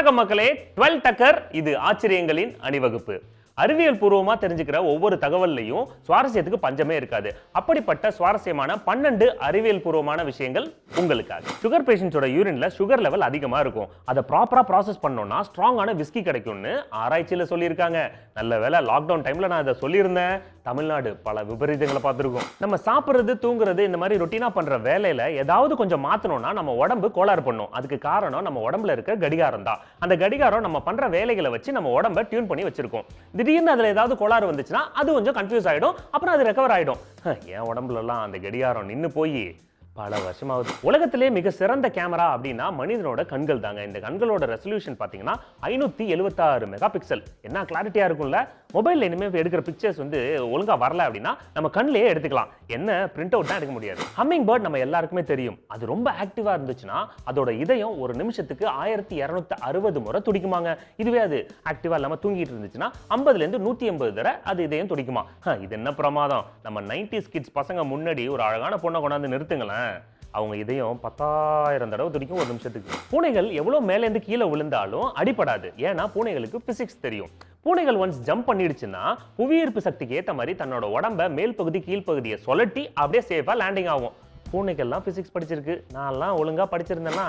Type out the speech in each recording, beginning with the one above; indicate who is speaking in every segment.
Speaker 1: வணக்கம் மக்களே, 12 டக்கர் இது ஆச்சரியங்களின் அணிவகுப்பு. அறிவியல் பூர்வமா தெரிஞ்சுக்கிற ஒவ்வொரு தகவல்லையும் சுவாரஸ்யத்துக்கு பஞ்சமே இருக்காது. அப்படிப்பட்ட சுவாரஸ்யமான 12 அறிவியல் பூர்வமான விஷயங்கள் உங்களுக்காக. சுகர் பேஷண்ட்ஸோட யூரின்ல சுகர் லெவல் அதிகமா இருக்கும். அதை ப்ராப்பரா ப்ராசஸ் பண்ணோம்னா ஸ்ட்ராங்கான விஸ்கி கிடைக்கும்னு ஆராய்ச்சியில சொல்லியிருக்காங்க. நல்ல வேளை லாக்டவுன் டைம்ல நான் அதை சொல்லியிருந்தேன். தமிழ்நாடு பல விபரீதங்களை பார்த்துருக்கோம். நம்ம சாப்பிட்றது, தூங்குறது, இந்த மாதிரி ரொட்டீனா பண்ற வேலையில ஏதாவது கொஞ்சம் மாத்தணும்னா நம்ம உடம்பு கோளாறு பண்ணும். அதுக்கு காரணம் நம்ம உடம்புல இருக்க கடிகாரம் தான். அந்த கடிகாரம் நம்ம பண்ற வேலைகளை வச்சு நம்ம உடம்ப டியூன் பண்ணி வச்சிருக்கோம். திடீர்னு அதுல ஏதாவது கோளாறு வந்துச்சுன்னா அது கொஞ்சம் கன்ஃபியூஸ் ஆயிடும். அப்புறம் அது ரெக்கவர் ஆயிடும். என் உடம்புல எல்லாம் அந்த கடிகாரம் நின்னு போய் பல வருஷமாவது. உலகத்திலே மிக சிறந்த கேமரா அப்படின்னா மனிதனோட கண்கள் தாங்க. இந்த கண்களோட ரெசல்யூஷன் பாத்தீங்கன்னா 576 மெகா பிக்சல். என்ன கிளாரிட்டியா இருக்கும்ல. மொபைல்ல இனிமே எடுக்கிற பிக்சர்ஸ் ஒழுங்கா வரல அப்படின்னா நம்ம கண்ணிலேயே எடுத்துக்கலாம். என்ன பிரிண்ட் அவுட் தான் எடுக்க முடியாது. ஹம்மிங் பேர்ட் நம்ம எல்லாருக்குமே தெரியும். அது ரொம்ப ஆக்டிவா இருந்துச்சுன்னா அதோட இதயம் ஒரு நிமிஷத்துக்கு 1260 முறை துடிக்குமாங்க. இதுவே அது ஆக்டிவா இல்லாம தூங்கிட்டு இருந்துச்சுன்னா 50ல இருந்து 180 தடவை அது இதயம் துடிக்குமா. இது என்ன பிரமாதம். நம்ம 90s கிட்ஸ் பசங்க முன்னாடி ஒரு அழகான பொண்ணை கொண்டாந்து நிறுத்துங்களேன், அவங்க இதயம் 10,000 தடவை துடிக்கும் ஒரு நிமிஷத்துக்கு. பூனைகள் எவ்வளவு மேல இருந்து கீழே விழுந்தாலும் அடிபடாது. ஏன்னா பூனைகளுக்கு பிசிக்ஸ் தெரியும். பூனைகள் ஒன்ஸ் ஜம்ப் பண்ணிடுச்சுன்னா புவியீர்ப்பு சக்திக்கு ஏத்த மாதிரி தன்னோட உடம்ப மேல் பகுதி கீழ்ப்பகுதியை சொல்லட்டி அப்படியே சேஃபா லேண்டிங் ஆகும். பூனைகள்லாம் பிசிக்ஸ் படிச்சிருக்கு. நான்லாம் ஒழுங்கா படிச்சிருந்தேன்னா.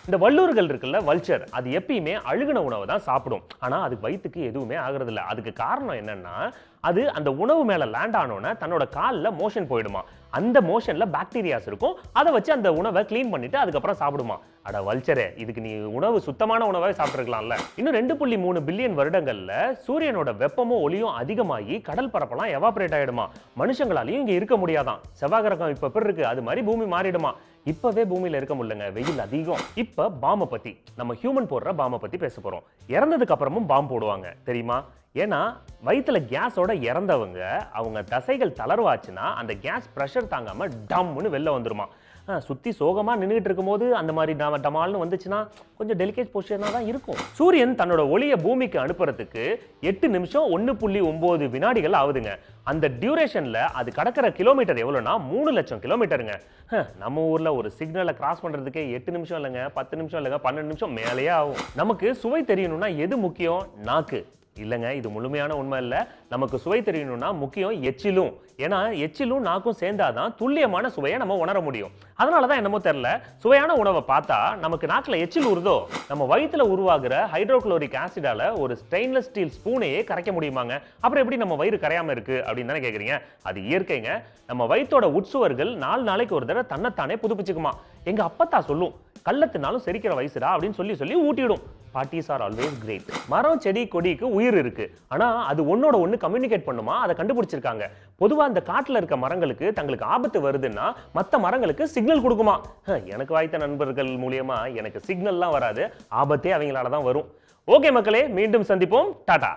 Speaker 1: இந்த வல்லூர்கள் இருக்குல்ல, வல்ச்சர், அது எப்பயுமே அழுகின உணவை தான் சாப்பிடும். ஆனா அதுக்கு வயிற்றுக்கு எதுவுமே ஆகுறது இல்லை. அதுக்கு காரணம் என்னன்னா, அது அந்த உணவு மேல லேண்ட் ஆனோன்னா தன்னோட காலில் மோஷன் போயிடுமா. அந்த மோஷன்ல பாக்டீரியாஸ் இருக்கும். அதை வச்சு அந்த உணவை கிளீன் பண்ணிட்டு அதுக்கப்புறம் சாப்பிடுமா. அட வல்ச்சரே, இதுக்கு நீ உணவு சுத்தமான உணவாக சாப்பிட்டுருக்கலாம்ல. இன்னும் 2.3 பில்லியன் வருடங்கள்ல சூரியனோட வெப்பமும் ஒளியும் அதிகமாகி கடல் பரப்பெல்லாம் எவாபரேட் ஆயிடுமா. மனுஷங்களாலையும் இங்க இருக்க முடியாதான். செவ்வாய் கிரகம் இப்ப எப்படி இருக்கு அது மாதிரி பூமி மாறிடுமா. இப்பவே பூமியில இருக்க முடியலங்க, வெயில் அதிகம். இப்ப பாம்பை பத்தி, நம்ம ஹியூமன் போடுற பாம்பை பத்தி பேச போறோம். இறந்ததுக்கு அப்புறமும் பாம்பு போடுவாங்க தெரியுமா. ஏன்னா வயிற்றுல கேஸோட இறந்தவங்க அவங்க தசைகள் தளர்வாச்சுன்னா அந்த கேஸ் பிரஷர் தாங்காம டம்னு வெளில வந்துருமா. சுத்தி சோகமா நின்றுட்டு இருக்கும் போது அந்த மாதிரி டமால்னு வந்துச்சுன்னா கொஞ்சம் டெலிகேட் பொசிஷனா தான் இருக்கும். சூரியன் தன்னோட ஒளியை பூமிக்கு அனுப்புறதுக்கு 8 நிமிஷம் 1.9 வினாடிகள் ஆகுதுங்க. அந்த டியூரேஷன்ல அது கடக்கிற கிலோமீட்டர் எவ்வளவுனா 3 லட்சம் கிலோமீட்டருங்க. நம்ம ஊர்ல ஒரு சிக்னலை கிராஸ் பண்றதுக்கே 8 நிமிஷம் இல்லைங்க, 10 நிமிஷம் இல்லைங்க, 12 நிமிஷம் மேலேயே ஆகும். நமக்கு சுவை தெரியணும்னா எது முக்கியம்? நாக்கு இல்லைங்க, இது முழுமையான உண்மை இல்லை. நமக்கு சுவை தெரியணும்னா முக்கியம் எச்சிலும். ஏன்னா எச்சிலும் நாக்கும் சேர்ந்தாதான் துல்லியமான சுவையை நம்ம உணர முடியும். அதனாலதான் என்னமோ தெரியல, சுவையான உணவை பார்த்தா நமக்கு நாக்குல எச்சில் ஊறுதோ. நம்ம வயிற்றுல உருவாகிற ஹைட்ரோகுளோரிக் ஆசிடால ஒரு ஸ்டெயின்லெஸ் ஸ்டீல் ஸ்பூனையே கரைக்க முடியுமாங்க. அப்புறம் எப்படி நம்ம வயிறு கரையாம இருக்கு அப்படின்னு தானே கேக்குறீங்க. அது இயற்கைங்க. நம்ம வயிற்றோட உட்சுவர்கள் 4 நாளைக்கு ஒரு தடவை தன்னைத்தானே புதுப்பிச்சுக்குமா. எங்க அப்பத்தா சொல்லும், கள்ளத்தினாலும் செரிக்கிற வயசுடா அப்படின்னு சொல்லி ஊட்டிடும். Parties are always great. மரம், செடி, கொடிக்கு உயிர் இருக்கு. ஆனா அது ஒன்னோட ஒண்ணு கம்யூனிகேட் பண்ணுமா, அதை கண்டுபிடிச்சிருக்காங்க. பொதுவா இந்த காட்டுல இருக்க மரங்களுக்கு தங்களுக்கு ஆபத்து வருதுன்னா மத்த மரங்களுக்கு சிக்னல் கொடுக்குமா. எனக்கு வாய்த்த நண்பர்கள் மூலியமா எனக்கு சிக்னல்லாம் வராது, ஆபத்தே அவங்களால தான் வரும். ஓகே மக்களே, மீண்டும் சந்திப்போம். டாடா.